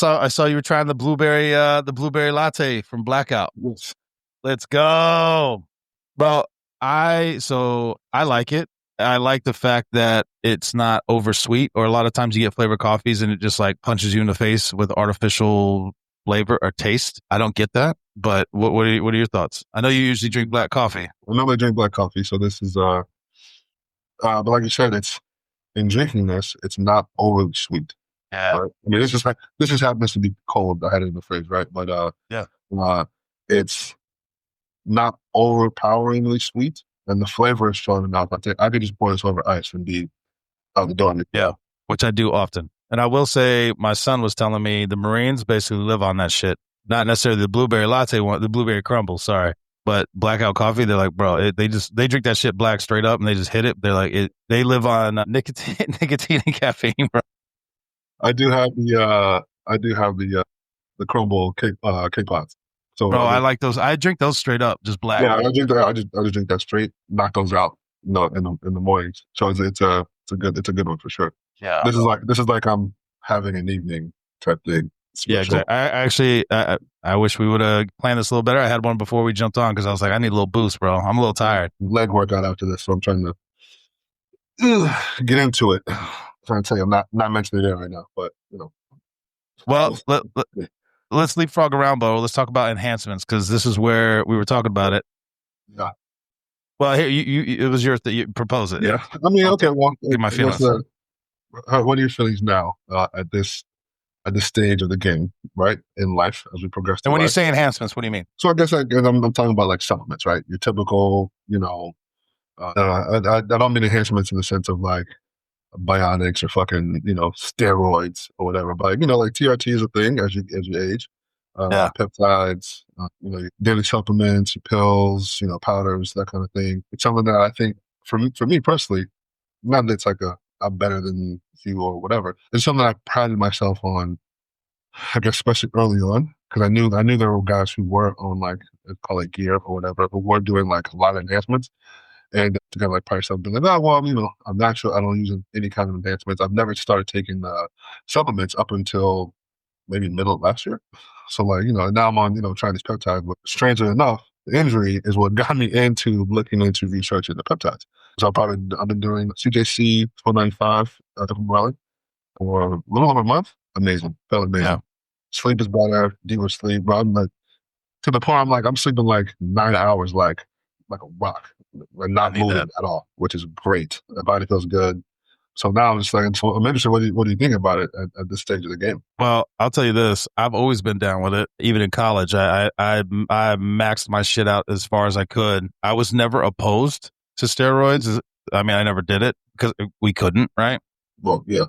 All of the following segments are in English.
I saw you were trying the blueberry latte from Blackout. Yes. Let's go. Well, I like it. I like the fact that it's not oversweet, or a lot of times you get flavored coffees and it just like punches you in the face with artificial flavor or taste. I don't get that. But what are your thoughts? I know you usually drink black coffee. I normally drink black coffee, so this is but like you said, it's in drinking this, it's not overly sweet. Yeah. Right? I mean, this just happens to be cold. I had it in the fridge, right? But Yeah. It's not overpoweringly sweet, and the flavor is strong enough. I could just pour this over ice and be out the door. Yeah, which I do often. And I will say, my son was telling me the Marines basically live on that shit. Not necessarily the blueberry latte one, the blueberry crumble, sorry. But Blackout coffee, they're like, bro, they drink that shit black straight up and they just hit it. They're like, they live on nicotine and caffeine, bro. I do have the crumble cake pots. So bro, I like those. I drink those straight up, just black. Yeah, I just drink that straight. Knock those out, in the mornings. So it's a good one for sure. Yeah, this is like I'm having an evening type thing. Yeah, exactly. I wish we would have planned this a little better. I had one before we jumped on because I was like, I need a little boost, bro. I'm a little tired. Leg workout after this, so I'm trying to get into it. I'm trying to tell you, I'm not mentioning it right now, but Well, let's leapfrog around, Bo. Let's talk about enhancements because this is where we were talking about it. Yeah. Well, here it was your you propose it. Yeah. I mean, okay. Well, get my feelings. What are your feelings now at this stage of the game, right, in life as we progress? And when you say enhancements, what do you mean? So I guess I'm talking about like supplements, right? Your typical, I don't mean enhancements in the sense of like bionics or fucking, steroids or whatever, but like TRT is a thing as you age. Peptides, your daily supplements, your pills, powders, that kind of thing. It's something that I think for me personally, not that it's like I'm better than you or whatever. It's something I prided myself on, I guess, especially early on, because I knew there were guys who were on like, call it gear or whatever, who were doing like a lot of enhancements. And to kind of like price up, being like, oh, well, I'm not sure. I don't use any kind of enhancements. I've never started taking supplements up until maybe middle of last year. So like, now I'm on, trying these peptides. But strangely enough, the injury is what got me into looking into researching the peptides. So I've been doing CJC 495 different Raleigh for a little over a month. Amazing. Felt amazing. Yeah. Sleep is better, deeper sleep. But I'm like, to the point I'm sleeping like 9 hours like a rock. And not moving at all, which is great. The body feels good. So now I'm just like, I'm interested. What do you think about it at this stage of the game? Well, I'll tell you this: I've always been down with it. Even in college, I maxed my shit out as far as I could. I was never opposed to steroids. I mean, I never did it because we couldn't, right? Well, yeah.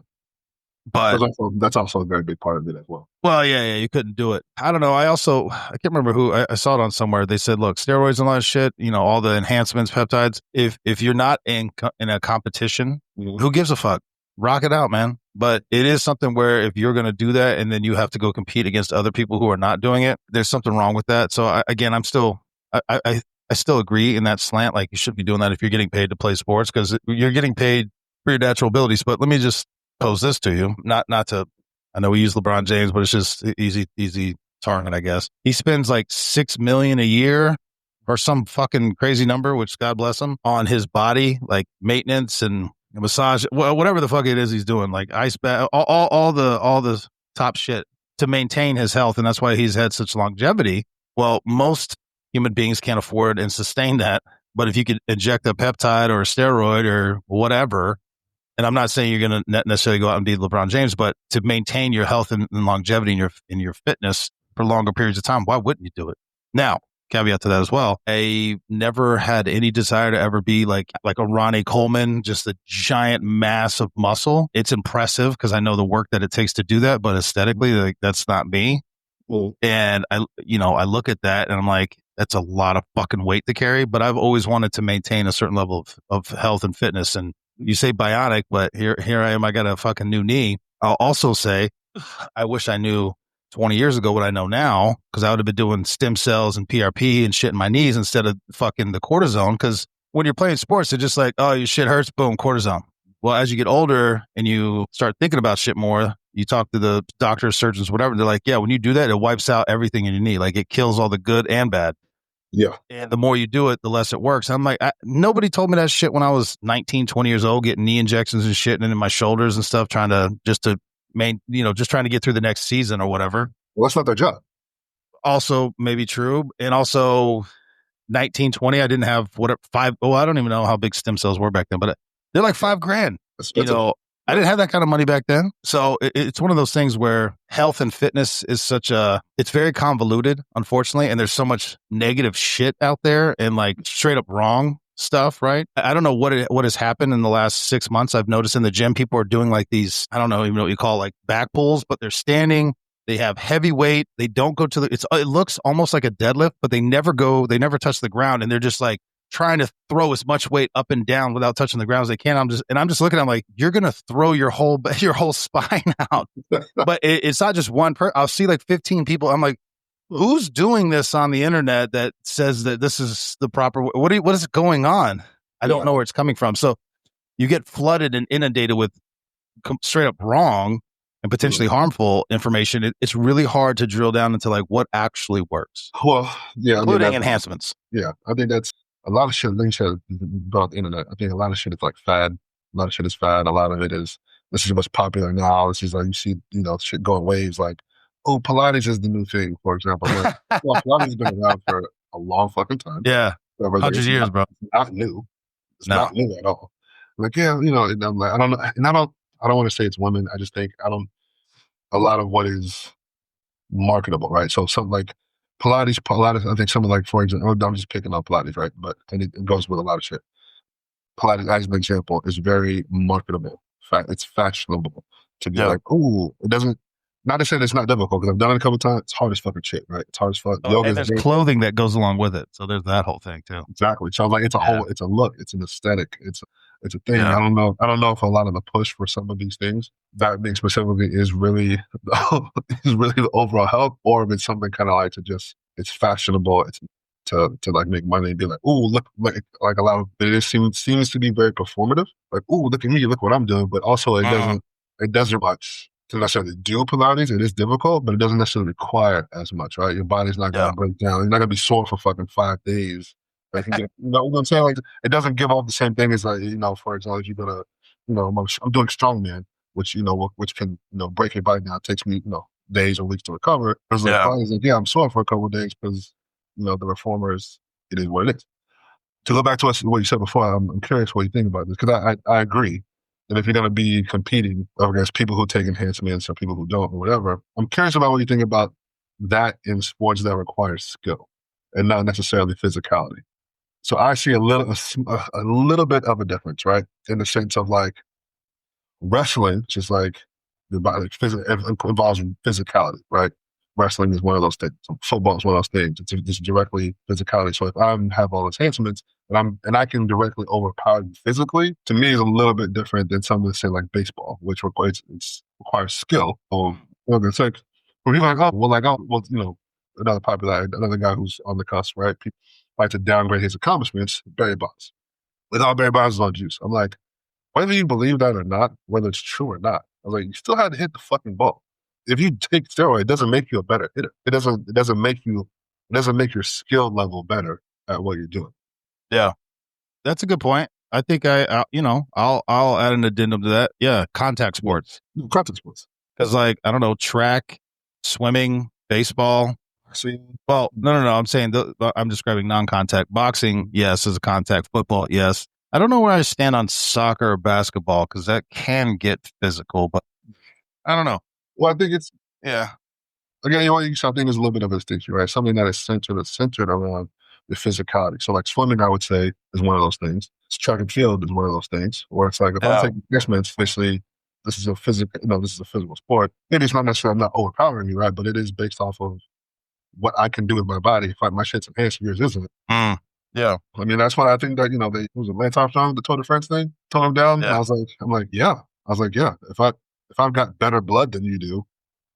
But that's also a very big part of it as well. Well, yeah, you couldn't do it. I don't know. I can't remember who I saw it on somewhere. They said, look, steroids and all that shit, all the enhancements, peptides. If you're not in a competition, who gives a fuck? Rock it out, man. But it is something where if you're going to do that and then you have to go compete against other people who are not doing it, there's something wrong with that. So I'm still, I still agree in that slant. Like you should be doing that if you're getting paid to play sports because you're getting paid for your natural abilities. But let me just pose this to you, not to, I know we use LeBron James, but it's just easy target, I guess. He spends like $6 million a year or some fucking crazy number, which God bless him, on his body, like maintenance and massage, whatever the fuck it is he's doing, like ice bath, all the top shit to maintain his health. And that's why he's had such longevity. Well, most human beings can't afford and sustain that. But if you could inject a peptide or a steroid or whatever, and I'm not saying you're going to necessarily go out and be LeBron James, but to maintain your health and longevity in your fitness for longer periods of time, why wouldn't you do it? Now, caveat to that as well, I never had any desire to ever be like a Ronnie Coleman, just a giant mass of muscle. It's impressive because I know the work that it takes to do that, but aesthetically, like, that's not me. Well, and I look at that and I'm like, that's a lot of fucking weight to carry, but I've always wanted to maintain a certain level of health and fitness. And you say bionic, but here I am. I got a fucking new knee. I'll also say, I wish I knew 20 years ago what I know now, because I would have been doing stem cells and PRP and shit in my knees instead of fucking the cortisone. Because when you're playing sports, it's just like, oh, your shit hurts, boom, cortisone. Well, as you get older and you start thinking about shit more, You talk to the doctors, surgeons, whatever. They're like, yeah, when you do that, it wipes out everything in your knee. Like it kills all the good and bad. Yeah. And the more you do it, the less it works. I'm like, nobody told me that shit when I was 19, 20 years old, getting knee injections and shit and in my shoulders and stuff, trying to just trying to get through the next season or whatever. Well, that's not their job. Also, maybe true. And also, 1920, I didn't have five. Oh, I don't even know how big stem cells were back then, but they're like $5,000. I didn't have that kind of money back then. So it's one of those things where health and fitness is it's very convoluted, unfortunately. And there's so much negative shit out there and like straight up wrong stuff, right? I don't know what has happened in the last 6 months. I've noticed in the gym, people are doing like these, I don't know even what you call like back pulls, but they're standing. They have heavy weight. They don't go to it looks almost like a deadlift, but they never touch the ground. And they're just like trying to throw as much weight up and down without touching the ground as they can. I'm just looking at them like, you're going to throw your whole spine out. But it's not just one person. I'll see like 15 people. I'm like, who's doing this on the internet that says that this is the proper way? What is going on? I don't know where it's coming from. So you get flooded and inundated with straight up wrong and potentially harmful information. It's really hard to drill down into like what actually works. Well, yeah, including enhancements. Yeah, I think that's a lot of shit. About the internet. I think a lot of shit is like fad. A lot of shit is fad. A lot of it is this is what's popular now. This is like you see, shit going waves. Like, oh, Pilates is the new thing. For example, well, Pilates has been around for a long fucking time. Yeah, 100 years, bro. It's not new. It's not new at all. Like, yeah, and I'm like, I don't know, and I don't want to say it's women. I just think a lot of what is marketable, right? So something like Pilates, I think something like, for example, I'm just picking on Pilates, right? But it goes with a lot of shit. Pilates, as an example, is very marketable. It's fashionable to be like, ooh, it doesn't, not to say that it's not difficult, because I've done it a couple of times. It's hard as fucking shit, right? It's hard as fuck. And there's clothing that goes along with it. So there's that whole thing too. Exactly. So like, it's a whole, it's a look, it's an aesthetic, it's a thing. Yeah. I don't know if a lot of the push for some of these things, that being specifically, is really the overall health, or if it's something kind of like it's fashionable, it's to like make money and be like, oh, look, like a lot of it seems to be very performative. Like, oh, look at me, look what I'm doing. But also it doesn't much to necessarily do Pilates. It is difficult, but it doesn't necessarily require as much, right? Your body's not gonna break down. You're not gonna be sore for fucking 5 days. Like, you know what I'm saying? Like, it doesn't give off the same thing as like, for example, if you're gonna, I'm doing strongman, which can break your body down. It takes me days or weeks to recover. There's like, I'm sore for a couple of days because the reformers, it is what it is. To go back to what you said before, I'm curious what you think about this, because I agree that if you're going to be competing against people who take enhancements or people who don't or whatever, I'm curious about what you think about that in sports that require skill and not necessarily physicality. So I see a little bit of a difference, right? In the sense of like wrestling, just like the body, it involves physicality, right? Wrestling is one of those things. Football is one of those things. It's directly physicality. So if I have all enhancements and I can directly overpower you physically, to me is a little bit different than something say like baseball, which requires skill. It's like when people are like, another guy who's on the cusp, right? People like to downgrade his accomplishments. Barry Bonds. With all Barry Bonds is on juice. I'm like, whether you believe that or not, whether it's true or not, I was like, you still had to hit the fucking ball. If you take steroid, it doesn't make you a better hitter. It doesn't make your skill level better at what you're doing. Yeah, that's a good point. I think I'll add an addendum to that. Yeah, contact sports. Because like, I don't know, track, swimming, baseball. Well, no. I'm saying I'm describing non-contact. Boxing, yes, is a contact. Football, yes. I don't know where I stand on soccer or basketball, because that can get physical, but I don't know. Well, I think it's again, something is a little bit of a distinction, right? Something that is centered around the physicality. So, like swimming, I would say is one of those things. Track and field is one of those things. Where it's like, if I take enhancements, obviously this is a physical sport. Maybe it's not necessarily, I'm not overpowering you, right? But it is based off of what I can do with my body. If my shit's enhanced, yours isn't. Yeah. I mean, that's why I think that was it Lance Armstrong, the Tour de France thing, tone him down. Yeah. I'm like, yeah. If I've got better blood than you do,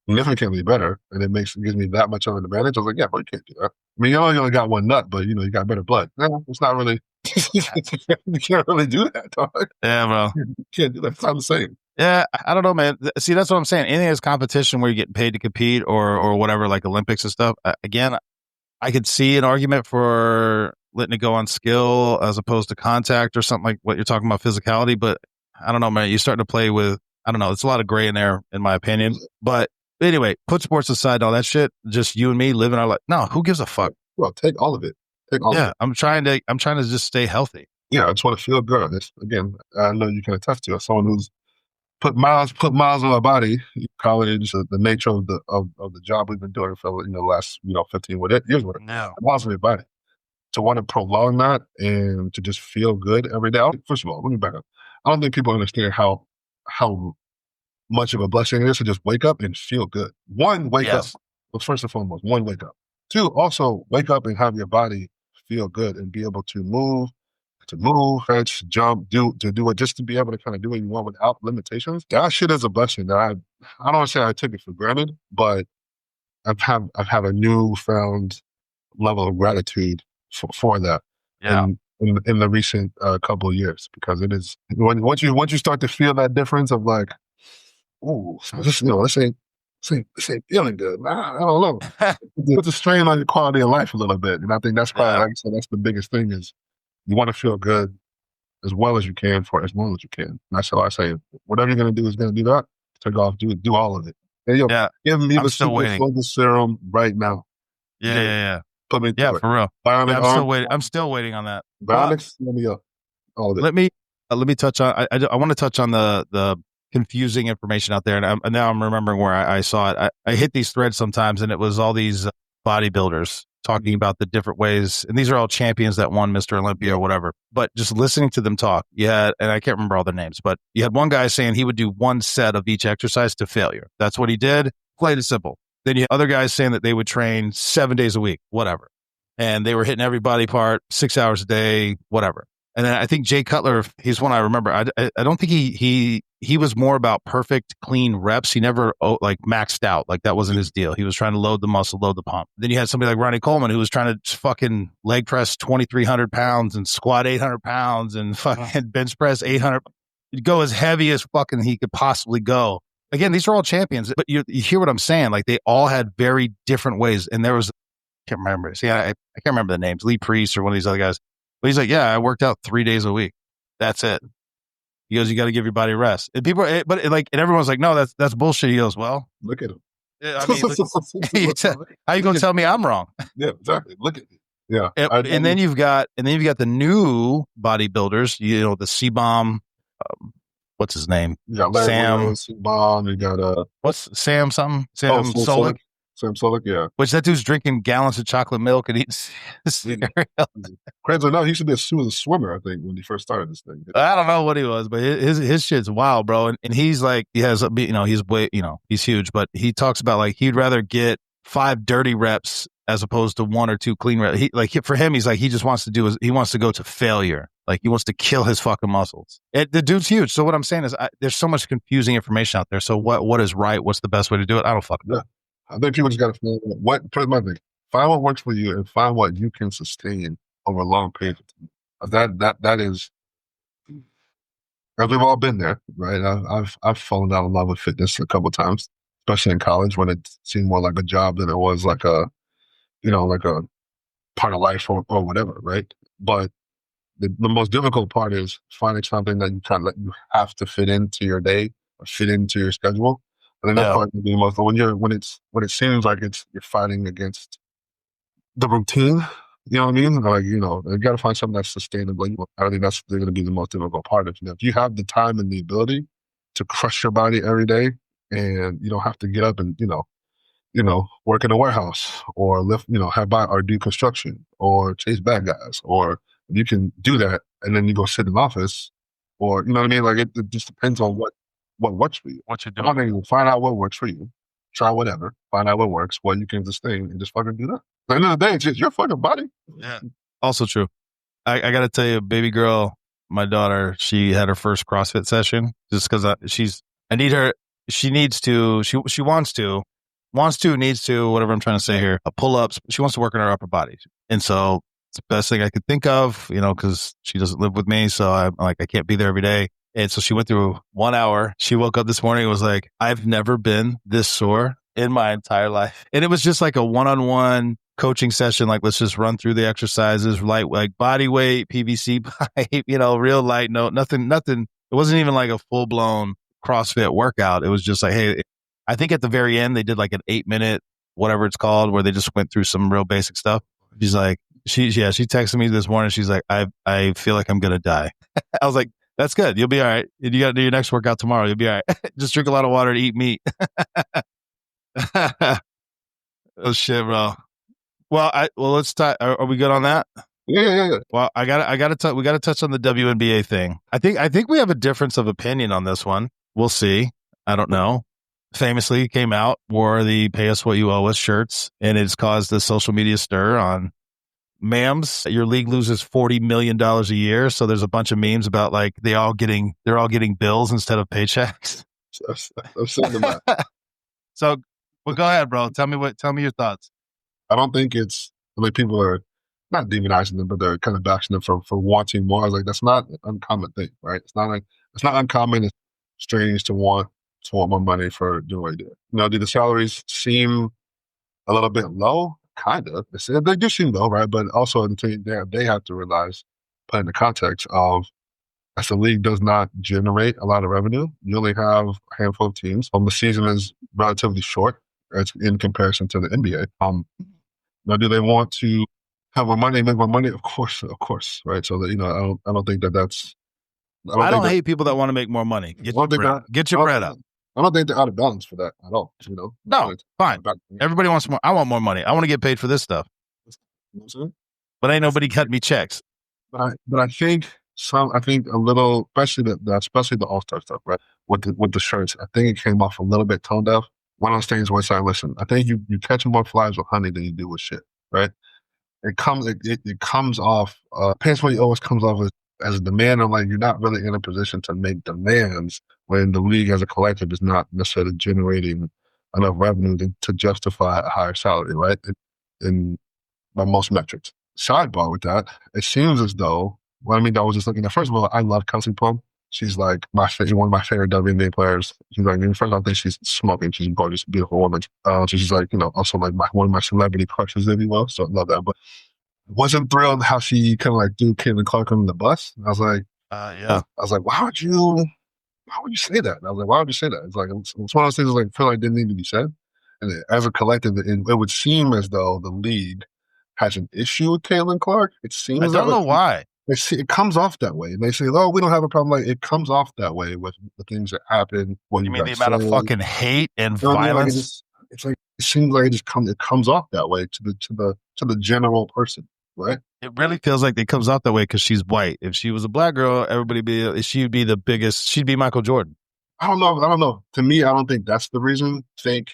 significantly better, and it gives me that much of an advantage, I was like, yeah, but you can't do that. I mean, you only got one nut, but you got better blood. No, it's not really. You can't really do that, dog. Yeah, bro. You can't do that. It's not the same. Yeah, I don't know, man. See, that's what I'm saying. Anything that's competition where you're getting paid to compete or whatever, like Olympics and stuff. Again, I could see an argument for letting it go on skill as opposed to contact or something like what you're talking about, physicality. But I don't know, man. You're starting to play with, I don't know. It's a lot of gray in there, in my opinion. But anyway, put sports aside, all that shit. Just you and me living our life. No, who gives a fuck? Well, take all of it. Take all of Yeah, it. I'm trying to just stay healthy. Yeah, I just want to feel good. Again, I know you can attest to it. As someone who's put miles on my body, college, the nature of the job we've been doing for the last 15 years, whatever. No. Miles on my body. To want to prolong that and to just feel good every day. First of all, let me back up. I don't think people understand how much of a blessing it is to just wake up and feel good. One, wake up. Yes. Well, first and foremost, one, wake up. Two, also wake up and have your body feel good and be able to move, fetch, jump, do it, just to be able to kind of do what you want without limitations. That shit is a blessing that I don't want to say I took it for granted, but I've had a newfound level of gratitude for that. Yeah. In the recent couple of years, because it is once you start to feel that difference of like, ooh, this ain't feeling good. I don't know. It puts a strain on your quality of life a little bit, and I think that's probably, like I said, that's the biggest thing is you want to feel good as well as you can for as long as you can. And that's how I say it. Whatever you're gonna do is gonna do that. Take off, do all of it. And give me the super focus serum right now. Yeah. Put me yeah, through it. For real. Bionic I'm arm, still waiting. I'm still waiting on that. Bionics, let me up. All of it. Let me touch on. I want to touch on the confusing information out there, and now I'm remembering where I saw it. I hit these threads sometimes, and it was all these bodybuilders talking about the different ways, and these are all champions that won Mr. Olympia or whatever. But just listening to them talk, and I can't remember all their names, but you had one guy saying he would do one set of each exercise to failure. That's what he did. Plain and simple. Then you had other guys saying that they would train 7 days a week, whatever. And they were hitting every body part, 6 hours a day, whatever. And then I think Jay Cutler, he's one I remember. I don't think he was more about perfect, clean reps. He never like maxed out. Like that wasn't his deal. He was trying to load the muscle, load the pump. Then you had somebody like Ronnie Coleman who was trying to fucking leg press 2,300 pounds and squat 800 pounds and fucking bench press 800. He'd go as heavy as fucking he could possibly go. Again, these are all champions, but you hear what I'm saying? Like they all had very different ways. And there was, I can't remember. See, I can't remember the names, Lee Priest or one of these other guys. But he's like, yeah, I worked out 3 days a week. That's it. He goes, you got to give your body rest. And people, and everyone's like, no, that's bullshit. He goes, well, look at him. I mean, how you gonna tell me I'm wrong? Yeah, exactly. Look at it. Yeah, and then you've got the new bodybuilders. The C-bomb. What's his name? Sam C-bomb. You got what's Sam something? Sam Solik. Sam Solik, yeah. Which that dude's drinking gallons of chocolate milk and eats cereal. Crazy enough, he used to be a swimmer, I think, when he first started this thing. I don't know what he was, but his shit's wild, bro. And he's like, he has, he's huge, but he talks about like he'd rather get 5 dirty reps as opposed to 1 or 2 clean reps. For him, he's like, he just wants to he wants to go to failure. Like he wants to kill his fucking muscles. The dude's huge. So what I'm saying is there's so much confusing information out there. So what is right? What's the best way to do it? I don't fucking know. I think people just got to find what works for you and find what you can sustain over a long period of time. That is, as we've all been there, right? I've fallen out of love with fitness a couple of times, especially in college when it seemed more like a job than it was like a part of life or whatever, right? But the most difficult part is finding something that you have to fit into your day or fit into your schedule. And then that part would be the most when it seems like you're fighting against the routine. You know what I mean? Like you got to find something that's sustainable. I think that's going to be the most difficult part. If you have the time and the ability to crush your body every day, and you don't have to get up and work in a warehouse or lift, or do construction or chase bad guys, or you can do that and then you go sit in the office, or you know what I mean? Like it just depends on what works for you. What you're doing. Find out what works for you. Try whatever. Find out what works, what you can sustain, and just fucking do that. At the end of the day, it's just your fucking body. Yeah. Also true. I got to tell you, baby girl, my daughter, she had her first CrossFit session just because I need her. She needs to. She wants to, needs to. Whatever I'm trying to say here. Pull ups. She wants to work on her upper body, and so it's the best thing I could think of. Because she doesn't live with me, so I'm like I can't be there every day. And so she went through 1 hour. She woke up this morning and was like, I've never been this sore in my entire life. And it was just like a one-on-one coaching session. Like, let's just run through the exercises, like body weight, PVC pipe, real light. No, nothing. It wasn't even like a full blown CrossFit workout. It was just like, hey, I think at the very end, they did like an 8-minute, whatever it's called, where they just went through some real basic stuff. She's like, she texted me this morning. She's like, I feel like I'm going to die. I was like, that's good. You'll be all right. You got to do your next workout tomorrow. You'll be all right. Just drink a lot of water and eat meat. Oh shit, bro. Well, let's talk. Are we good on that? Yeah. Well, we got to touch on the WNBA thing. I think we have a difference of opinion on this one. We'll see. I don't know. Famously came out, wore the "Pay Us What You Owe Us" shirts, and it's caused a social media stir on. Ma'ams, your league loses $40 million a year, so there's a bunch of memes about like they're all getting bills instead of paychecks. I've seen them that. So, well, go ahead, bro. Tell me your thoughts. I don't think it's like people are not demonizing them, but they're kind of bashing them for wanting more. I was like, that's not an uncommon thing, right? It's not uncommon. It's strange to want more money for doing what you do. Do the salaries seem a little bit low? Kind of. They do seem low, right? But also they have to realize, put in the context of, as the league does not generate a lot of revenue, you only have a handful of teams. The season is relatively short in comparison to the NBA. Now, do they want to have more money, make more money? Of course, right? So that, I don't think that's. I don't hate people that want to make more money. Get your bread up. I don't think they're out of balance for that at all. No, fine. Everybody wants more. I want more money. I want to get paid for this stuff. But ain't nobody cut me checks. But I think a little, especially the All-Star stuff, right? With the shirts, I think it came off a little bit tone deaf. One of those things where it's like, listen, I think you catch more flies with honey than you do with shit, right? It comes off. Pants What You Always comes off as a demand. I'm like, you're not really in a position to make demands when the league as a collective is not necessarily generating enough revenue to justify a higher salary, right? In by most metrics. Sidebar with that, it seems as though, I was just looking at, first of all, I love Kelsey Plum. She's like one of my favorite WNBA players. She's like, first I think she's smoking. She's gorgeous, beautiful woman. So she's like, also like one of my celebrity crushes, if you will. So I love that. But wasn't thrilled how she kind of like threw Caitlin Clark on the bus. I was like, yeah. I was like, why would you say that? And I was like, why would you say that? It's like, it's one of those things like, I feel like didn't need to be said. And as a collective, it would seem as though the league has an issue with Caitlin Clark. It seems. I don't know why. It comes off that way. And they say, oh, we don't have a problem. Like, it comes off that way with the things that happen. You mean the amount of fucking hate and violence? It's like, it seems like it comes off that way to the general person, right? It really feels like it comes off that way because she's white. If she was a black girl, she'd be the biggest. She'd be Michael Jordan. I don't know. To me, I don't think that's the reason. It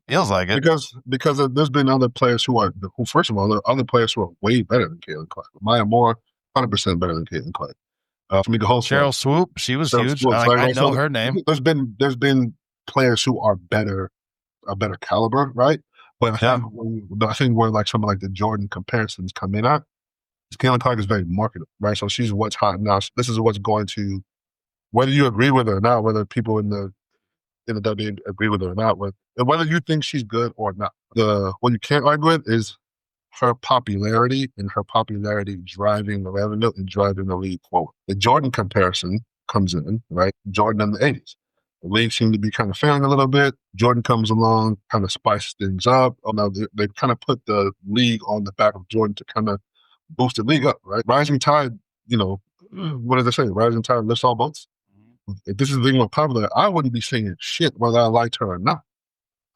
feels like it because there's been other players who first of all, there are other players who are way better than Caitlin Clark. Maya Moore, 100% better than Caitlin Clark. For me, the whole Cheryl Swoop, she was huge. I know her name. There's been players who are a better caliber, right? But I think where like some of like the Jordan comparisons come in at, Caitlin Clark is very marketable, right? So she's what's hot now. This is what's going to, whether you agree with her or not, whether people in the WWE agree with her or not, whether you think she's good or not. What you can't argue with is her popularity and her popularity driving the revenue and driving the league forward. The Jordan comparison comes in, right? Jordan in the 80s. The league seemed to be kind of failing a little bit. Jordan comes along, kind of spices things up. Oh, no, they kind of put the league on the back of Jordan to kind of boost the league up, right? Rising tide, what do they say? Rising tide lifts all boats. If this is being more popular, I wouldn't be saying shit whether I liked her or not.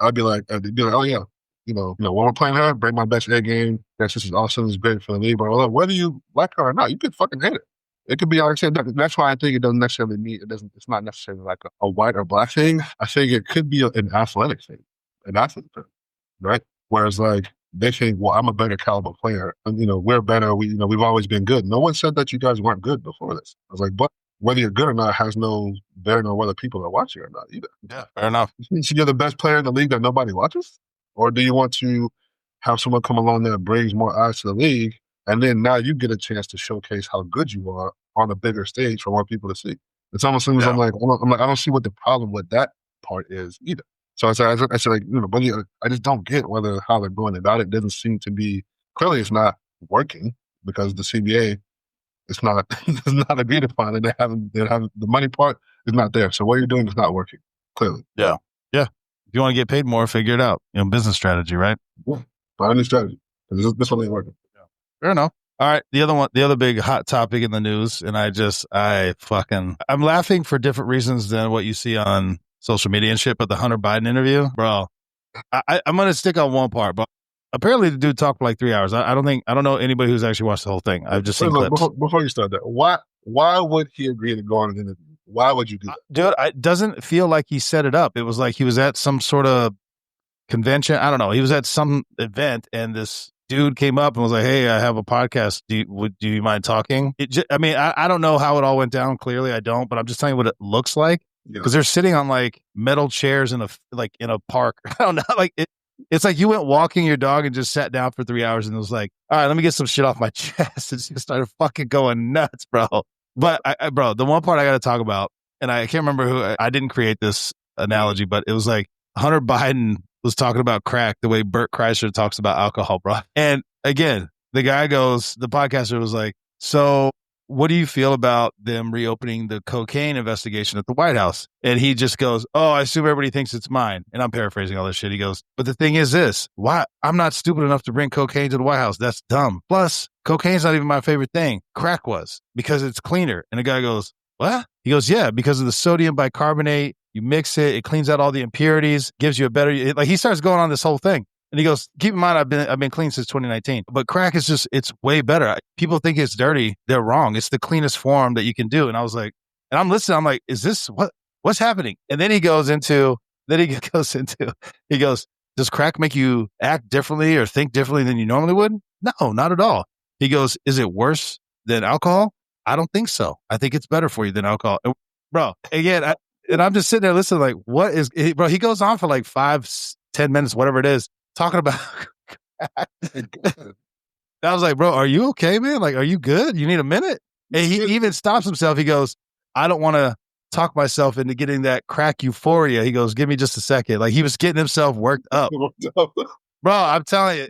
I'd be like, oh yeah, when we're playing her, bring my best A game. This is awesome. It's great for the league. But whether you like her or not, you could fucking hate it. It could be, like I said, that's why I think it doesn't necessarily mean it's not necessarily like a white or black thing. I think it could be an athletic thing, right? Whereas like they think, well, I'm a better caliber player, and we're better. We've always been good. No one said that you guys weren't good before this. I was like, but whether you're good or not has no bearing on whether people are watching or not either. Yeah, fair enough. So you're the best player in the league that nobody watches? Or do you want to have someone come along that brings more eyes to the league, and then now you get a chance to showcase how good you are on a bigger stage for more people to see? It's almost seems I'm like, I don't see what the problem with that part is either. So I said like, but I just don't get how they're going about it. It doesn't seem to be, clearly it's not working because the CBA, it's not, it's not agreed upon, and they haven't, the money part is not there. So what you're doing is not working, clearly. Yeah. Yeah. If you want to get paid more, figure it out. Business strategy, right? Yeah. Find a new strategy. This one ain't working. Yeah. Fair enough. All right. The other big hot topic in the news, and I'm laughing for different reasons than what you see on social media and shit, but the Hunter Biden interview, bro, I'm going to stick on one part, but apparently the dude talked for like 3 hours. I don't know anybody who's actually watched the whole thing. I've just seen clips. Before you start that, why would he agree to go on an interview? Why would you do that? Dude, it doesn't feel like he set it up. It was like he was at some sort of convention. I don't know. He was at some event and this dude came up and was like, "Hey, I have a podcast. Do you mind talking?" I don't know how it all went down. Clearly, I don't. But I'm just telling you what it looks like because they're sitting on like metal chairs in a park. I don't know. Like it's like you went walking your dog and just sat down for 3 hours and it was like, "All right, let me get some shit off my chest." And just started fucking going nuts, bro. But bro, the one part I got to talk about, and I can't remember who. I didn't create this analogy, but it was like Hunter Biden was talking about crack the way Bert Kreischer talks about alcohol, bro. And again, the podcaster was like, "So what do you feel about them reopening the cocaine investigation at the White House?" And he just goes, "Oh, I assume everybody thinks it's mine." And I'm paraphrasing all this shit. He goes, "But the thing is this, why? I'm not stupid enough to bring cocaine to the White House. That's dumb. Plus, cocaine's not even my favorite thing. Crack was because it's cleaner." And the guy goes, "What?" He goes, "Yeah, because of the sodium bicarbonate. You mix it, it cleans out all the impurities, gives you a better." He starts going on this whole thing. And he goes, "Keep in mind, I've been clean since 2019, but crack is it's way better. People think it's dirty. They're wrong. It's the cleanest form that you can do." And I was like, and I'm listening. I'm like, is this what's happening? And then he goes, "Does crack make you act differently or think differently than you normally would?" No, not at all. He goes, "Is it worse than alcohol?" I don't think so. I think it's better for you than alcohol. And, bro, again, and I'm just sitting there listening like, what is, bro, he goes on for like 5-10 minutes, whatever it is, talking about I was like, "Bro, are you okay, man? Like, are you good? You need a minute?" And he even stops himself. He goes, "I don't want to talk myself into getting that crack euphoria." He goes, "Give me just a second." Like he was getting himself worked up. Bro, I'm telling you,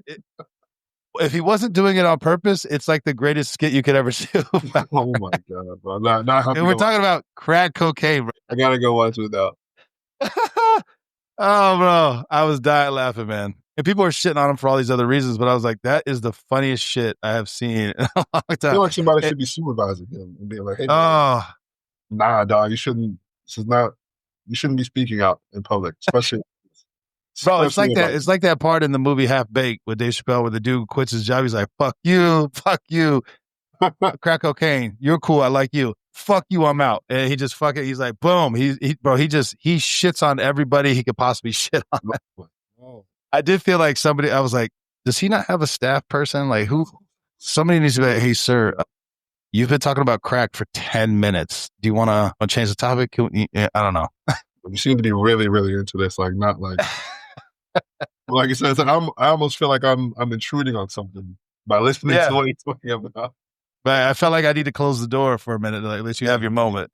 if he wasn't doing it on purpose, it's like the greatest skit you could ever do. Oh my God, bro. And we're talking about crack cocaine, bro. I gotta go watch it now. Oh, bro. I was dying laughing, man. And people are shitting on him for all these other reasons, but I was like, that is the funniest shit I have seen in a long time. I feel like somebody should be supervising him and being like, "Hey, man, nah, dog, you shouldn't be speaking out in public, especially." Bro, it's like that. It's like that part in the movie Half Baked with Dave Chappelle where the dude quits his job. He's like, fuck you, crack cocaine. You're cool. I like you. Fuck you. I'm out. And he just he's like, boom. He shits on everybody he could possibly shit on. I did feel like I was like, does he not have a staff person? Like somebody needs to be like, "Hey, sir, you've been talking about crack for 10 minutes. Do you want to change the topic?" I don't know. You seem to be really, really into this. Like, not like, like I said, it's like I almost feel like I'm intruding on something by listening to what he's talking about. But I felt like I need to close the door for a minute to let you have your moment.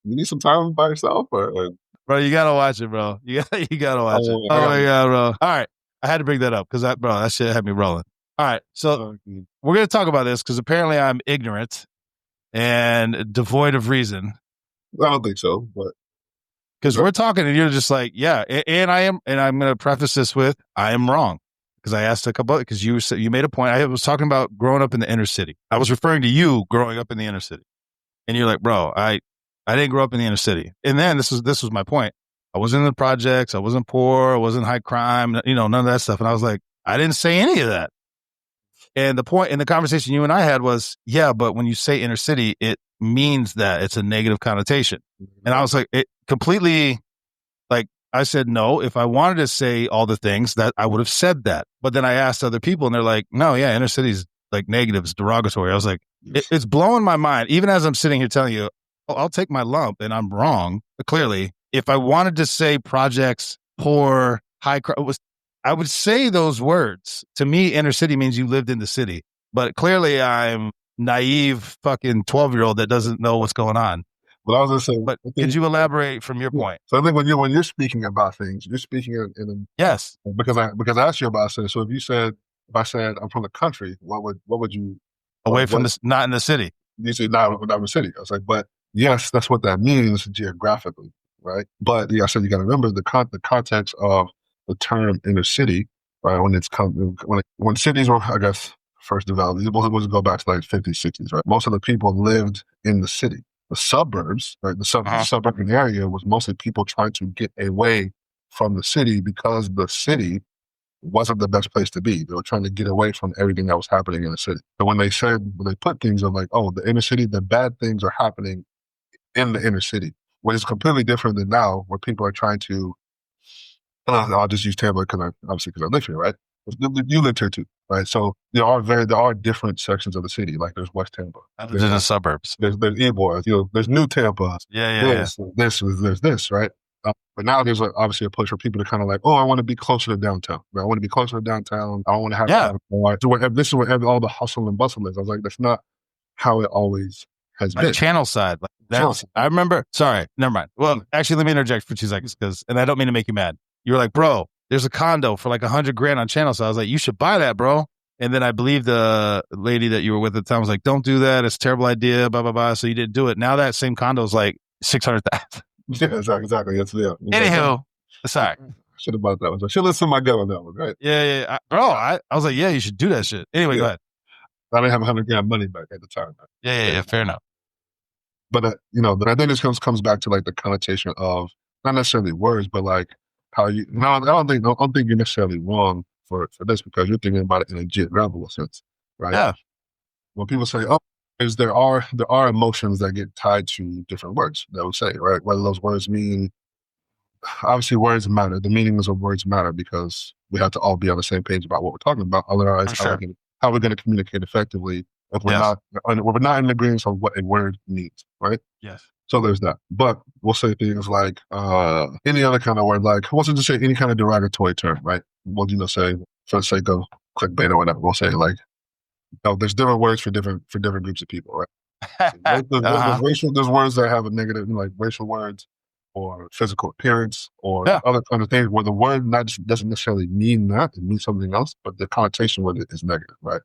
You need some time by yourself, or bro, you gotta watch it, bro. You gotta watch it. Oh my God, bro! All right, I had to bring that up because that shit had me rolling. All right, so we're gonna talk about this because apparently I'm ignorant and devoid of reason. I don't think so, but. Because we're talking and you're just like, yeah, and I am, and I'm going to preface this with, I am wrong. Because I asked a couple, because you made a point. I was talking about growing up in the inner city. I was referring to you growing up in the inner city. And you're like, "Bro, I didn't grow up in the inner city." And then this was my point. I wasn't in the projects. I wasn't poor. I wasn't high crime, none of that stuff. And I was like, I didn't say any of that. And the point in the conversation you and I had was, yeah, but when you say inner city, it means that it's a negative connotation. And I was like, it completely, like, I said, no, if I wanted to say all the things that I would have said that. But then I asked other people and they're like, "No, yeah, inner city's like negative, it's derogatory." I was like, it's blowing my mind. Even as I'm sitting here telling you, I'll take my lump and I'm wrong. Clearly, if I wanted to say projects, poor, high crime, I would say those words. To me, inner city means you lived in the city. But clearly I'm naive fucking 12-year-old that doesn't know what's going on. But I was gonna say, But I could think, you elaborate from your yeah. point? So I think when you're speaking about things, you're speaking in Yes, because I asked you about it. So if I said I'm from the country, what would you away from what this, not in the city. you say not in the city? I was like, but yes, that's what that means geographically, right? But yeah, I said you got to remember the context of the term inner city, right? When cities were, I guess, first developed, we'll go back to like 50s, 60s, right? Most of the people lived in the city. The suburbs, right? The suburban area was mostly people trying to get away from the city because the city wasn't the best place to be. They were trying to get away from everything that was happening in the city. So when they put things of like, oh, the inner city, the bad things are happening in the inner city, which is completely different than now, where people are trying to. I'll just use Tampa because I live here, right? You lived here too, right? So there are different sections of the city. Like there's West Tampa, I lived in the there's suburbs. there's Ybor, there's New Tampa, Yeah. there's this, right? But now there's obviously a push for people to kind of like, oh, I want to be closer to downtown. Right? I want to be closer to downtown. I don't want to have Yeah. this is where all the hustle and bustle is. I was like, that's not how it always has Like been. channel side. Like that's, I remember, sorry, never mind. Well, actually, let me interject for 2 seconds and I don't mean to make you mad. You were like, bro, there's a condo for like $100,000 on channel side. I was like, you should buy that, bro. And then I believe the lady that you were with at the time was like, don't do that. It's a terrible idea, blah, blah, blah. So you didn't do it. Now that same condo is like 600,000. Yeah, exactly. That's yeah. Anywho, sorry. Should have bought that one. I should listen to my gut on that one, right? Yeah. Bro, I was like, yeah, you should do that shit. Anyway, go ahead. I didn't have $100,000 money back at the time. Yeah, fair enough. But I think this comes back to like the connotation of not necessarily words, but like how you. No, I don't think you're necessarily wrong for this because you're thinking about it in a geographical sense, right? Yeah. When people say, "Oh," there are emotions that get tied to different words that we say, right? Whether those words mean obviously words matter. The meanings of words matter because we have to all be on the same page about what we're talking about. Otherwise, how are we going to communicate effectively if we're not in agreement on what a word means, right? Yes. So there's that. But we'll say things like any other kind of word, like we'll just say any kind of derogatory term, right? We'll say for the sake of clickbait or whatever, we'll say like, there's different words for different groups of people, right? There's words that have a negative, like racial words or physical appearance or other kind of things where the word doesn't necessarily mean that, it means something else, but the connotation with it is negative, right?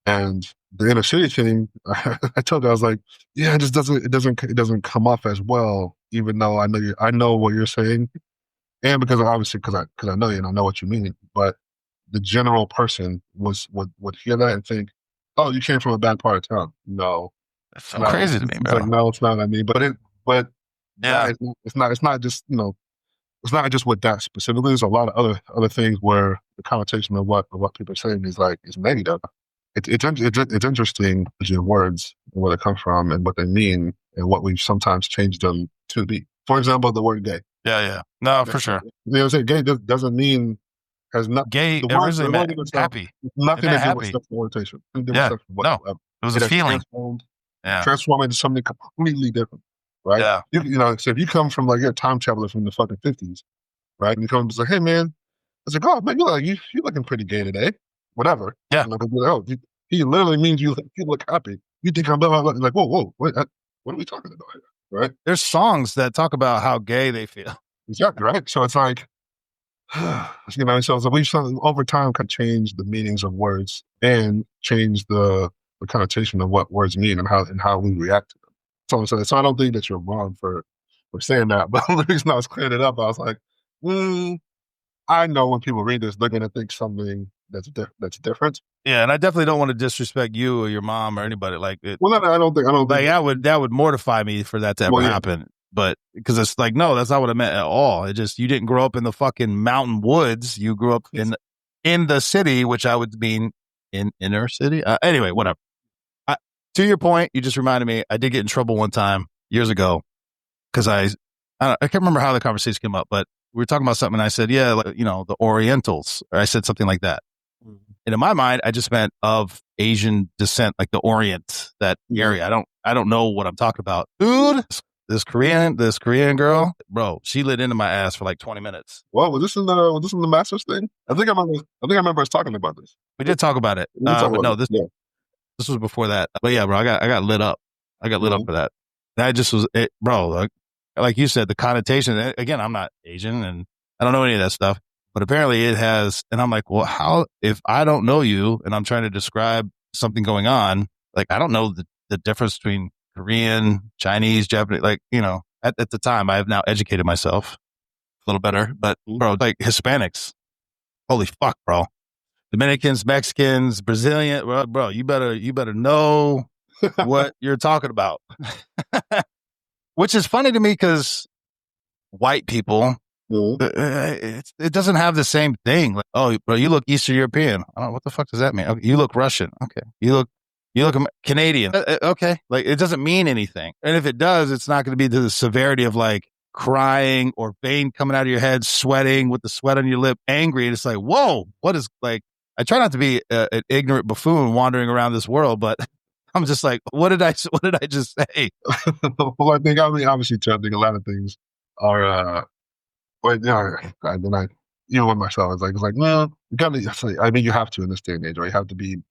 And the inner city thing, I told you, I was like, yeah, it doesn't come off as well, even though I know what you're saying, and because I know you and I know what you mean, but the general person would hear that and think, oh, you came from a bad part of town. No, that's so crazy to me, bro. Like, no, it's not what I mean. But yeah, it's not just it's not just with that specifically. There's a lot of other things where the connotation of what people are saying is negative. It's interesting in words and where they come from and what they mean and what we've sometimes changed them to be. For example, the word gay. Yeah. No, for sure. Say gay doesn't mean has not gay. It originally meant happy. Nothing to do with sexual orientation. Yeah. No, it was a feeling. Transform into something completely different. Right? Yeah. So if you come from like you're a time traveler from the fucking 50s, right? And you come and say, hey man, I was like, oh man, you're looking pretty gay today. Whatever. Yeah. And he literally means you look happy. You think I'm blah, blah, blah. Like, whoa, wait, what are we talking about here? Right? There's songs that talk about how gay they feel. Exactly, right? So it's like, so we've over time kind of changed the meanings of words and changed the connotation of what words mean and how we react to them. So I don't think that you're wrong for saying that, but the reason I was clearing it up, I was like, I know when people read this, they're going to think something that's different. Yeah, and I definitely don't want to disrespect you or your mom or anybody like it. Well, I don't think that would mortify me for that to ever happen. But because it's like, no, that's not what I meant at all. It just, you didn't grow up in the fucking mountain woods. You grew up in the city, which I would mean in inner city. Anyway, whatever. To your point, you just reminded me, I did get in trouble one time years ago because I can't remember how the conversation came up, but we were talking about something and I said, yeah, like, the Orientals, or I said something like that. Mm-hmm. And in my mind, I just meant of Asian descent, like the Orient, that area. I don't know what I'm talking about. Dude, this Korean girl, bro, she lit into my ass for like 20 minutes. Well, was this in the Masters thing? I think I remember us talking about this. We did talk about it. But no, this was before that. But yeah, bro, I got lit up. I got lit up for that. That just was it, bro. Like you said, the connotation. Again, I'm not Asian and I don't know any of that stuff, but apparently it has. And I'm like, well, how if I don't know you and I'm trying to describe something going on, like I don't know the difference between Korean, Chinese, Japanese. Like at the time, I have now educated myself a little better, but bro, like Hispanics, holy fuck, bro. Dominicans, Mexicans, Brazilian, bro, you better know what you're talking about. Which is funny to me because white people, it doesn't have the same thing. Like, oh, bro, you look Eastern European. I don't know what the fuck does that mean. Okay, you look Russian. Okay, you look Canadian. Okay, like it doesn't mean anything. And if it does, it's not going to be to the severity of like crying or vein coming out of your head, sweating with the sweat on your lip, angry. And it's like, whoa, what is like? I try not to be an ignorant buffoon wandering around this world, but I'm just like, what did I just say? Well, I mean, obviously, too, I think a lot of things are, well, then even with myself, it's like, well, you gotta, I mean, you have to in this day and age, right? You have to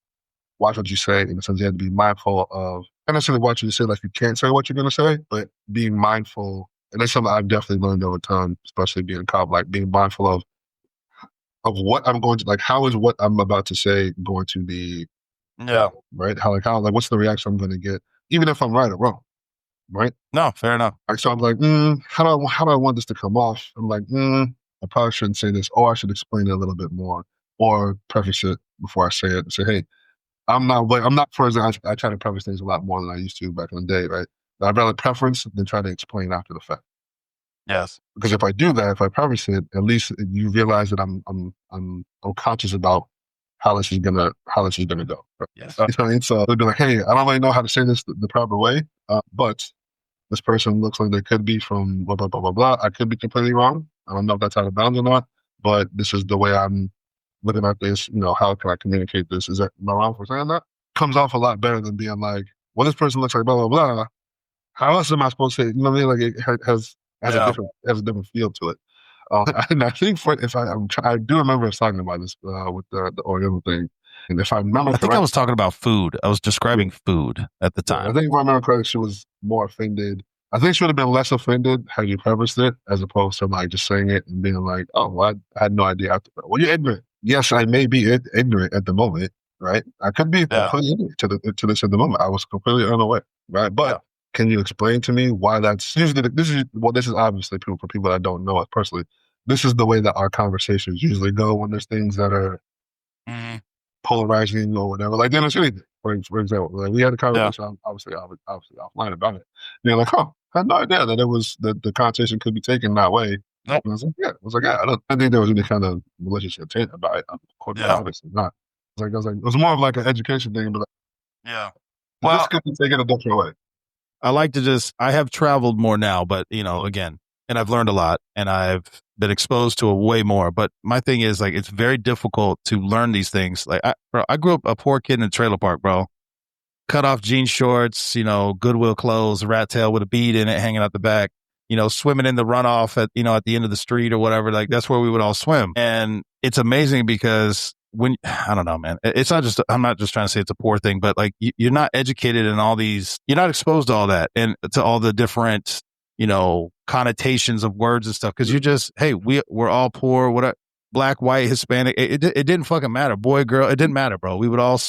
watch what you say, in the sense you have to be mindful of, not necessarily watch what you say, like you can't say what you're going to say, but being mindful. And that's something I've definitely learned over time, especially being a cop, like being mindful of what I'm going to, like, how is what I'm about to say going to be, Yeah. right? Like, what's the reaction I'm going to get, even if I'm right or wrong, right? No, fair enough. Like, so I'm like, how do I want this to come off? I'm like, I probably shouldn't say this, or I should explain it a little bit more, or preface it before I say it. Say, hey, I'm not, for example, I try to preface things a lot more than I used to back in the day, right? I'd rather preference than try to explain after the fact. Yes. Because if I do that, if I preface it, at least you realize that I'm conscious about how this is gonna go. Right? Yes. You know what I mean? So they'd be like, hey, I don't really know how to say this the proper way, but this person looks like they could be from blah blah blah blah blah. I could be completely wrong. I don't know if that's out of bounds or not, but this is the way I'm looking at this. How can I communicate this? Am I wrong for saying that? Comes off a lot better than being like, well, this person looks like blah blah blah. How else am I supposed to say? You know what I mean? Like it Yeah. has a different feel to it. And I think I do remember us talking about this with the Oriental thing. And if I remember I think I correctly, was talking about food. I was describing food at the I time. think if I remember correctly, she was more offended. I think she would have been less offended had you prefaced it, as opposed to like just saying it and being like, "Oh, well, I had no idea." Well, you're ignorant. Yes, I may be ignorant at the moment, right? I could be Yeah. completely ignorant to this at the moment. I was completely unaware, right? But Yeah. can you explain to me why that's usually this is obviously for people that don't know us personally. This is the way that our conversations usually go when there's things that are Mhm. polarizing or whatever. Like Dennis anything, for example, like we had a Yeah. conversation obviously offline about it. And you're like, oh, I had no idea that it was that the conversation could be taken that way. Nope. And I was like, yeah. I was like, yeah, I think there was any kind of malicious intent about it. Yeah. Obviously not. It was more of like an education thing, but Yeah. like, this Well, could be taken a different way. I have traveled more now, but again, and I've learned a lot and I've been exposed to a way more. But my thing is like, it's very difficult to learn these things. Like, I grew up a poor kid in a trailer park, bro. Cut off jean shorts, Goodwill clothes, rat tail with a bead in it hanging out the back, swimming in the runoff at the end of the street or whatever. Like that's where we would all swim. And it's amazing because I don't know, man, it's not just, I'm not just trying to say it's a poor thing, but like you're not educated in all these, you're not exposed to all that and to all the different, connotations of words and stuff. Cause you're just, hey, we're all poor, whatever, black, white, Hispanic. It didn't fucking matter. Boy, girl, it didn't matter, bro. We would all,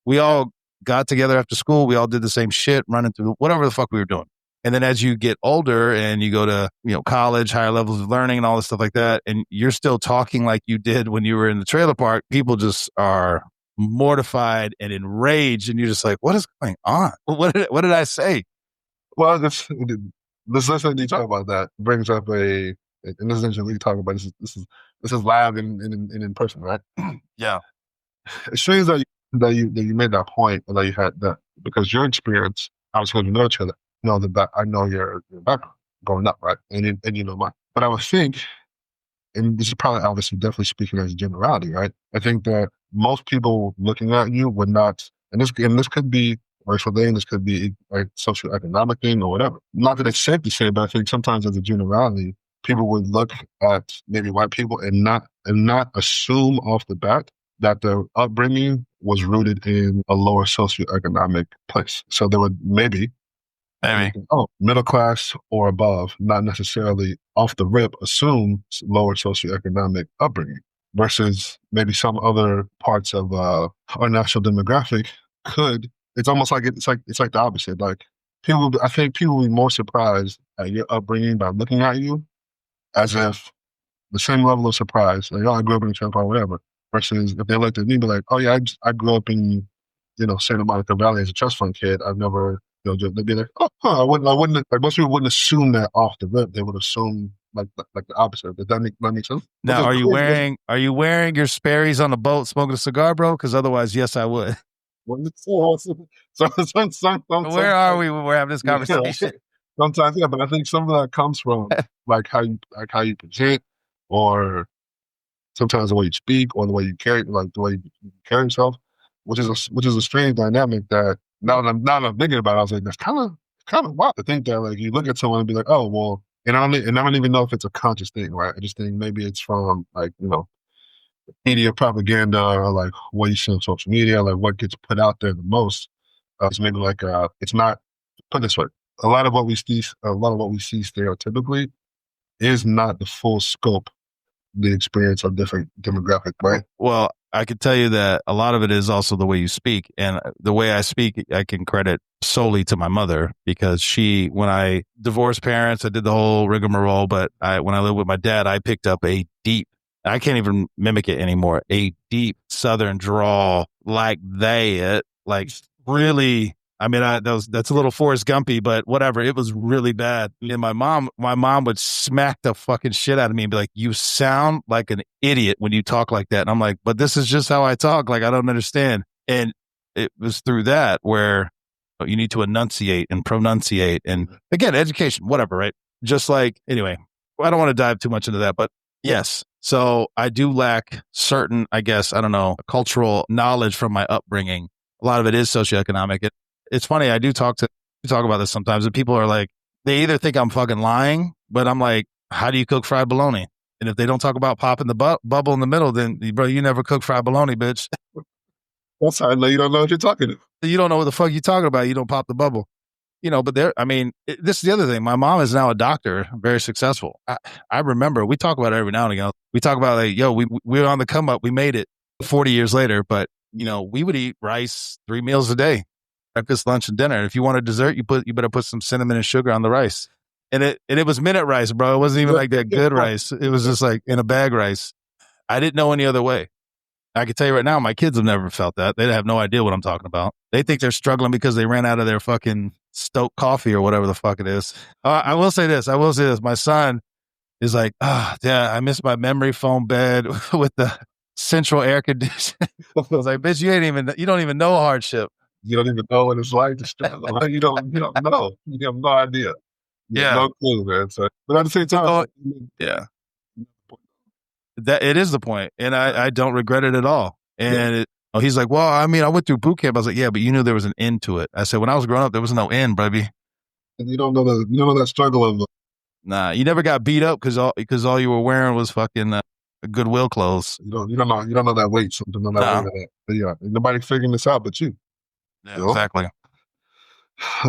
we all got together after school. We all did the same shit, running through whatever the fuck we were doing. And then as you get older and you go to, college, higher levels of learning and all this stuff like that, and you're still talking like you did when you were in the trailer park, people just are mortified and enraged. And you're just like, what is going on? What did I say? Well, this listen you talk about that brings up and this is interesting. We talk about this is live and in person, right? Yeah. It's strange that you made that point, or that you had that, because your experience, I was going to know each other, I know your background growing up, right? And you know mine. But I would think, and this is probably obviously definitely speaking as a generality, right? I think that most people looking at you would not, and this could be racial thing, this could be like socioeconomic thing or whatever. Not that it's safe to say, but I think sometimes as a generality, people would look at maybe white people and not assume off the bat that their upbringing was rooted in a lower socioeconomic place. So they would maybe And you Maybe. think, oh, middle class or above, not necessarily off the rip assume lower socioeconomic upbringing versus maybe some other parts of our national demographic could. It's almost like it's like the opposite. Like I think people will be more surprised at your upbringing by looking at you as if the same level of surprise, like, oh, I grew up in a trailer park, whatever, versus if they looked at me, be like, oh, yeah, I grew up in, Santa Monica Valley as a trust fund kid. I've never, they'd be like, oh, huh, I wouldn't, like, most people wouldn't assume that off the rip. They would assume, like the opposite. Does that make sense? Which Now, is cool. are you wearing your Sperry's on the boat smoking a cigar, bro? Because otherwise, yes, I would. Where are Sometimes, we when we're having this yeah, conversation? sometimes, yeah, but I think some of that comes from like how you present, or sometimes the way you speak or the way you carry, like the way you carry yourself, which is a strange dynamic that now that I'm thinking about it, I was like, that's kind of wild to think that like you look at someone and be like, oh well, and I don't even know if it's a conscious thing, right? I just think maybe it's from like media propaganda or like what you see on social media, like what gets put out there the most. It's maybe like it's not put it this way. A lot of what we see stereotypically is not the full scope, the experience of different demographic, right? Well, I could tell you that a lot of it is also the way you speak. And the way I speak, I can credit solely to my mother because when I divorced parents, I did the whole rigmarole. But when I lived with my dad, I picked up I can't even mimic it anymore, a deep Southern drawl like like really. I mean, that's a little Forrest Gumpy, but whatever. It was really bad. And my mom would smack the fucking shit out of me and be like, "You sound like an idiot when you talk like that." And I'm like, "But this is just how I talk. Like, I don't understand." And it was through that where you need to enunciate and pronunciate, and again, education, whatever, right? Just like anyway, I don't want to dive too much into that, but yes. So I do lack certain, I guess, I don't know, cultural knowledge from my upbringing. A lot of it is socioeconomic. It's funny. We talk about this sometimes, and people are like, they either think I'm fucking lying, but I'm like, how do you cook fried bologna? And if they don't talk about popping the bubble in the middle, then bro, you never cook fried bologna, bitch. That's how I know you don't know what you're talking about. You don't know what the fuck you're talking about. You don't pop the bubble, But this is the other thing. My mom is now a doctor, very successful. I remember we talk about it every now and again. We talk about like, yo, we're on the come up. We made it 40 years later, but we would eat rice 3 meals a day. Breakfast, lunch, and dinner. If you want a dessert, you better put some cinnamon and sugar on the rice. And it was minute rice, bro. It wasn't even like that good rice. It was just like in a bag rice. I didn't know any other way. I can tell you right now, my kids have never felt that. They have no idea what I'm talking about. They think they're struggling because they ran out of their fucking Stoke coffee or whatever the fuck it is. I will say this. My son is like, yeah, I miss my memory foam bed with the central air conditioning. I was like, bitch, you don't even know hardship. You don't even know what it's like to struggle. You don't know. You have no idea. You have Yeah. no clue, man. So, but at the same time, yeah, that it is the point, and I don't regret it at all. And he's like, well, I mean, I went through boot camp. I was like, yeah, but you knew there was an end to it. I said, when I was growing up, there was no end, baby. And you don't know that struggle of. Nah, you never got beat up because all you were wearing was fucking Goodwill clothes. You don't know that weight. So don't know that weight of that. But yeah, nobody's figuring this out but you. Yeah, exactly.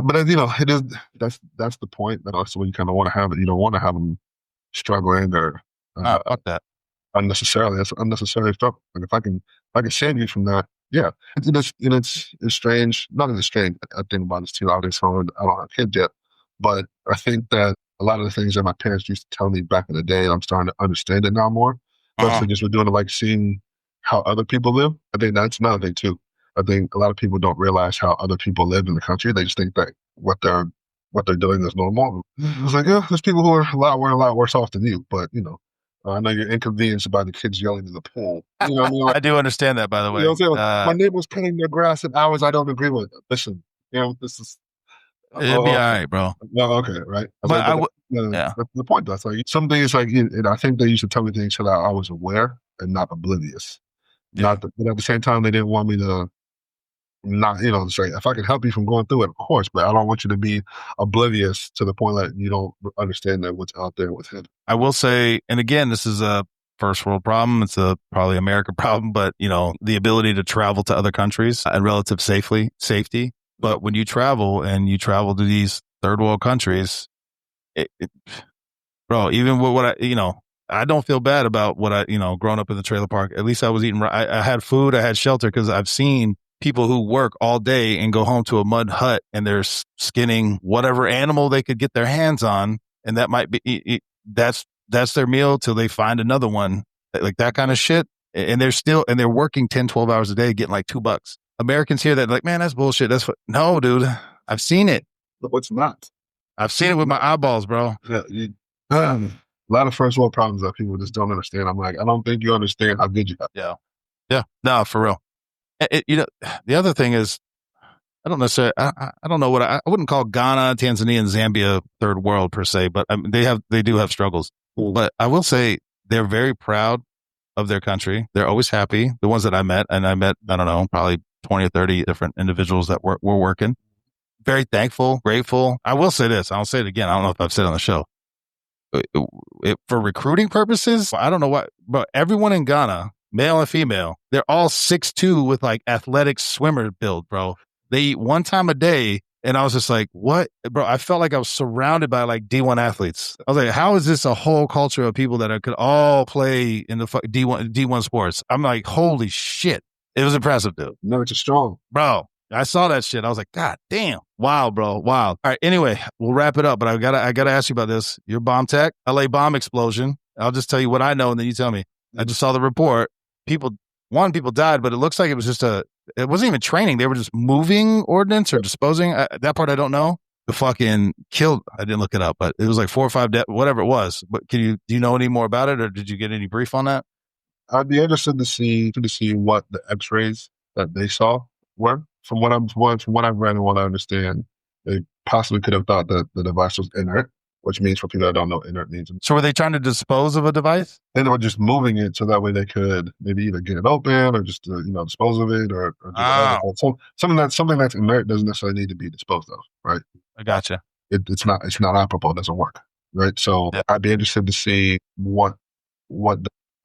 But it is that's the point. That's what you kind of want to have it. You don't want to have them struggling or fuck that unnecessarily. That's unnecessary stuff. Like if I can save you from that, yeah. It's strange. Not as strange. I think about this too. Obviously, I don't have kids yet, but I think that a lot of the things that my parents used to tell me back in the day, I'm starting to understand it now more. Especially just with doing it, like seeing how other people live. I think that's another thing too. I think a lot of people don't realize how other people live in the country. They just think that what they're doing is normal. It's like, yeah, there's people who are a lot worse off than you. But I know you're inconvenienced by the kids yelling in the pool. You know what I mean? Like, I do understand that, by the way. You know what I'm saying? My neighbor's cutting their grass at hours I don't agree with. Listen, this is. It'd be all right, bro. No, okay, right. But that's the point. That's like some things like, and I think they used to tell me things so that I was aware and not oblivious. Yeah. But at the same time, they didn't want me to not, say, if I can help you from going through it, of course, but I don't want you to be oblivious to the point that you don't understand that what's out there with him. I will say, and again, this is a first world problem. It's a probably American problem, but the ability to travel to other countries and relative safety. But when you travel to these third world countries, bro, even with what I don't feel bad about what growing up in the trailer park. At least I was eating, I had food, I had shelter, because I've seen people who work all day and go home to a mud hut and they're skinning whatever animal they could get their hands on. And that might be, that's their meal till they find another one, like that kind of shit. And they're working 10, 12 hours a day, getting like $2. Americans hear that like, man, that's bullshit. No, dude, I've seen it. No, it's not. I've seen it with my eyeballs, bro. Yeah, a lot of first world problems that people just don't understand. I'm like, I don't think you understand how good you got. Yeah. Yeah. No, for real. The other thing is, I don't necessarily, I don't know what I wouldn't call Ghana, Tanzania, and Zambia third world per se, but I mean, they do have struggles. But I will say they're very proud of their country. They're always happy. The ones that I met, I don't know, probably 20 or 30 different individuals that were working. Very thankful, grateful. I will say this. I'll say it again. I don't know if I've said it on the show. For recruiting purposes, I don't know what, but everyone in Ghana, male and female, they're all 6'2" with like athletic swimmer build, bro. They eat one time a day. And I was just like, what, bro? I felt like I was surrounded by like D1 athletes. I was like, how is this a whole culture of people that could all play in the D1 sports? I'm like, holy shit. It was impressive, dude. No, it's strong. Bro, I saw that shit. I was like, God damn. Wow, bro. Wow. All right. Anyway, we'll wrap it up, but I gotta ask you about this. Your bomb tech, LA bomb explosion. I'll just tell you what I know and then you tell me. I just saw the report. People died, but it looks like it was just it wasn't even training. They were just moving ordnance or disposing. That part I don't know. The fucking killed. I didn't look it up, but it was like 4 or 5 whatever it was. But do you know any more about it, or did you get any brief on that? I'd be interested to see what the X-rays that they saw were. From what I've read and what I understand, they possibly could have thought that the device was inert, which means, for people that don't know, inert means. So were they trying to dispose of a device? And they were just moving it so that way they could maybe either get it open or just dispose of it or do whatever. So something that's inert doesn't necessarily need to be disposed of, right? I gotcha. It's not operable. It doesn't work, right? So yeah. I'd be interested to see what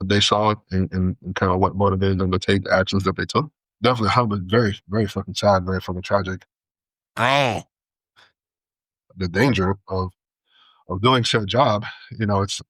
they saw and kind of what motivated them to take the actions that they took. Definitely, but very, very fucking sad, very fucking tragic. Oh, the danger of doing said job, it's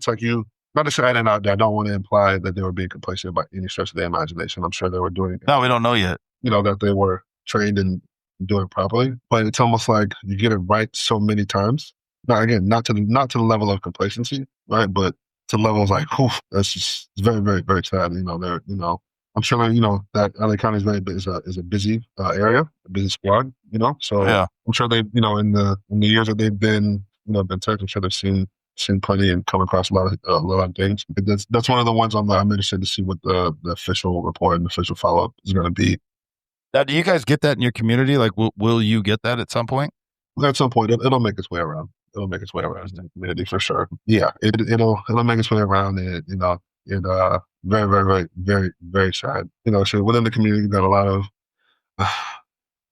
like you. Not to say I don't want to imply that they were being complacent by any stretch of their imagination. I'm sure they were doing. No, we don't know yet. That they were trained in doing it properly, but it's almost like you get it right so many times. Now, again, not to the level of complacency, right? But to levels like, that's just very, very, very sad. I'm sure that LA County is a busy area, a busy squad. So yeah. I'm sure they, in the years that they've been tech, I'm sure they've seen plenty and come across a lot of things. That's one of the ones I'm interested to see what the official report and the official follow up is going to be. Now, do you guys get that in your community? Like, will you get that at some point? At some point, it'll make its way around. It'll make its way around the community for sure. Yeah, it'll make its way around. Very, very, very, very, very sad. So within the community, we've got a lot of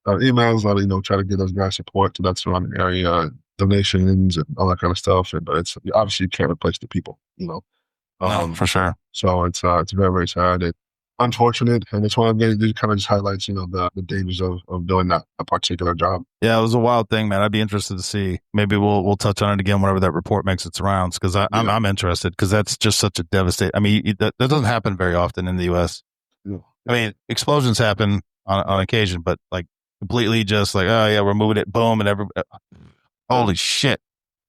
emails, a lot of try to get those guys support to that surrounding area, donations and all that kind of stuff. But it's obviously you can't replace the people. No, for sure. So it's very, very sad. It's unfortunate, and it's one of the kind of just highlights, the dangers of doing that a particular job. Yeah, it was a wild thing, man. I'd be interested to see. Maybe we'll touch on it again whenever that report makes its rounds, because I'm interested, because that's just such a devastating. I mean, that doesn't happen very often in the U.S. Yeah. I mean, explosions happen on occasion, but like completely just like, oh yeah, we're moving it, boom, and holy shit.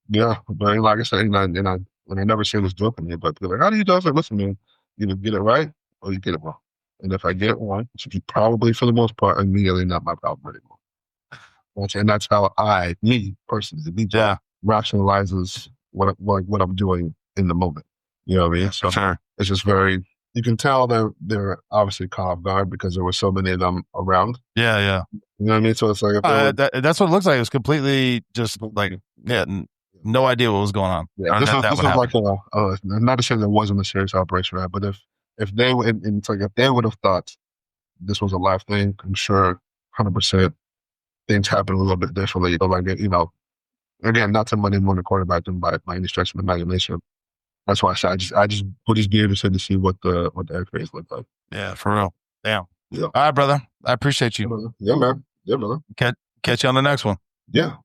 Yeah, but like I said, and I never say this jokingly, but they're like, how do you do? I was like, listen, man, either get it right or you get it wrong. And if I get it wrong, which is probably for the most part immediately not my problem anymore. And that's how me personally, rationalizes what I'm doing in the moment. You know what I mean? So sure. It's just very. You can tell they're obviously caught off guard because there were so many of them around. Yeah, yeah. You know what I mean? So it's like that's what it looks like. It was completely just like no idea what was going on. Yeah, this was like not to say there wasn't a serious operation, right? But if they would have thought this was a live thing, I'm sure 100% things happen a little bit differently. But like again, not to money more the quarterback them by any stretch of the imagination. That's why I just would just be interested to see what the X-rays look like. Yeah, for real. Damn. Yeah. All right, brother. I appreciate you. Yeah, man. Yeah, brother. Catch you on the next one. Yeah.